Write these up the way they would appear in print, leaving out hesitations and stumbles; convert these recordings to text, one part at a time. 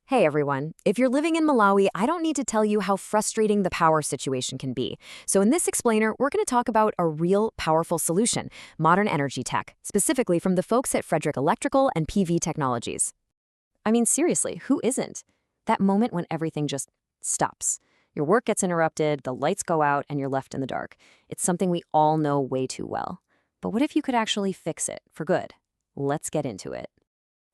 Hey everyone, if you're living in Malawi, I don't need to tell you how frustrating the power situation can be. So in this explainer, we're going to talk about a real powerful solution, modern energy tech, specifically from the folks at Fredrick Electrical and PV Technologies. I mean, seriously, who isn't? That moment when everything just stops. Your work gets interrupted, the lights go out, and you're left in the dark. It's something we all know way too well. But what if you could actually fix it for good? Let's get into it.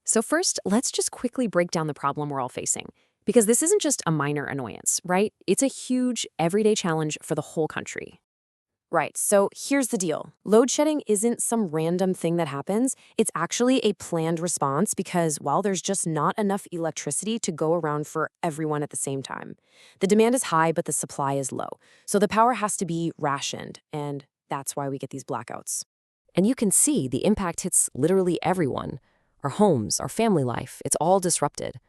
So first, let's just quickly break down the problem we're all facing. Because this isn't just a minor annoyance, right? It's a huge, everyday challenge for the whole country. Right, so here's the deal. Load shedding isn't some random thing that happens. It's actually a planned response because, well, there's just not enough electricity to go around for everyone at the same time. The demand is high, but the supply is low. So the power has to be rationed, and that's why we get these blackouts. And you can see the impact hits literally everyone. Our homes, our family life, it's all disrupted.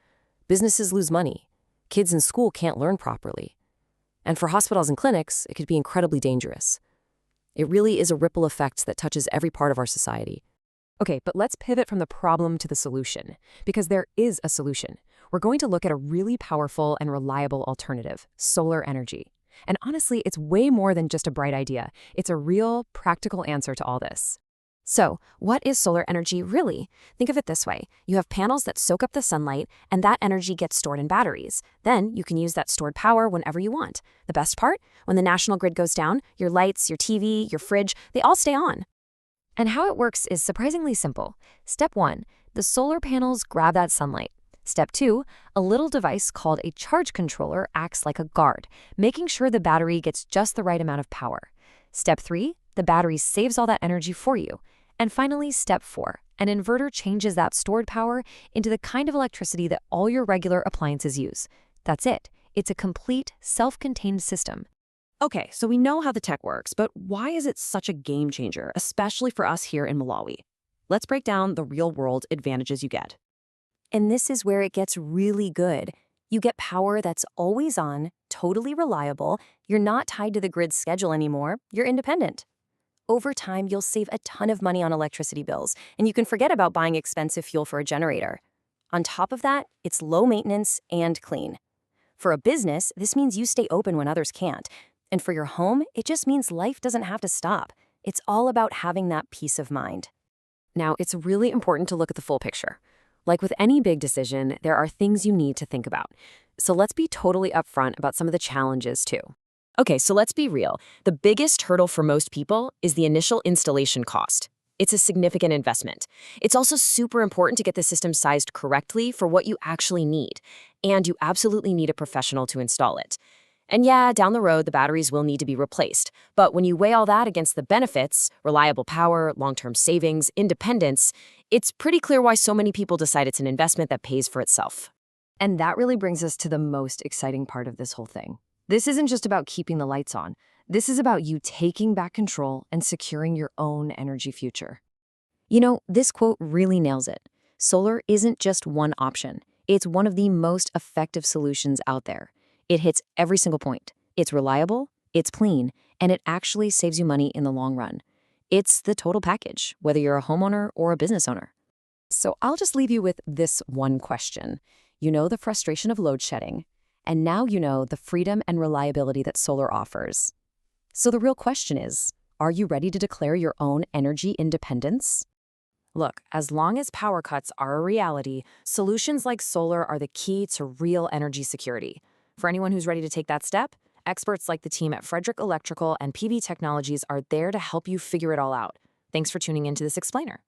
Businesses lose money. Kids in school can't learn properly. And for hospitals and clinics, it could be incredibly dangerous. It really is a ripple effect that touches every part of our society. Okay, but let's pivot from the problem to the solution, because there is a solution. We're going to look at a really powerful and reliable alternative, solar energy. And honestly, it's way more than just a bright idea. It's a real, practical answer to all this. So, what is solar energy really? Think of it this way. You have panels that soak up the sunlight, and that energy gets stored in batteries. Then, you can use that stored power whenever you want. The best part? When the national grid goes down, your lights, your TV, your fridge, they all stay on. And how it works is surprisingly simple. Step 1, the solar panels grab that sunlight. Step 2, a little device called a charge controller acts like a guard, making sure the battery gets just the right amount of power. Step 3, the battery saves all that energy for you. And finally, step 4, an inverter changes that stored power into the kind of electricity that all your regular appliances use. That's it. It's a complete, self-contained system. Okay, so we know how the tech works, but why is it such a game changer, especially for us here in Malawi? Let's break down the real-world advantages you get. And this is where it gets really good. You get power that's always on, totally reliable. You're not tied to the grid's schedule anymore. You're independent. Over time, you'll save a ton of money on electricity bills, and you can forget about buying expensive fuel for a generator. On top of that, it's low maintenance and clean. For a business, this means you stay open when others can't. And for your home, it just means life doesn't have to stop. It's all about having that peace of mind. Now, it's really important to look at the full picture. Like with any big decision, there are things you need to think about. So let's be totally upfront about some of the challenges, too. Okay, so let's be real. The biggest hurdle for most people is the initial installation cost. It's a significant investment. It's also super important to get the system sized correctly for what you actually need. And you absolutely need a professional to install it. And yeah, down the road, the batteries will need to be replaced. But when you weigh all that against the benefits, reliable power, long-term savings, independence, it's pretty clear why so many people decide it's an investment that pays for itself. And that really brings us to the most exciting part of this whole thing. This isn't just about keeping the lights on. This is about you taking back control and securing your own energy future. You know, this quote really nails it. Solar isn't just one option. It's one of the most effective solutions out there. It hits every single point. It's reliable, it's clean, and it actually saves you money in the long run. It's the total package, whether you're a homeowner or a business owner. So I'll just leave you with this one question. You know the frustration of load shedding. And now you know the freedom and reliability that solar offers. So the real question is, are you ready to declare your own energy independence? Look, as long as power cuts are a reality, solutions like solar are the key to real energy security. For anyone who's ready to take that step, experts like the team at Fredrick Electrical and PV Technologies are there to help you figure it all out. Thanks for tuning into this explainer.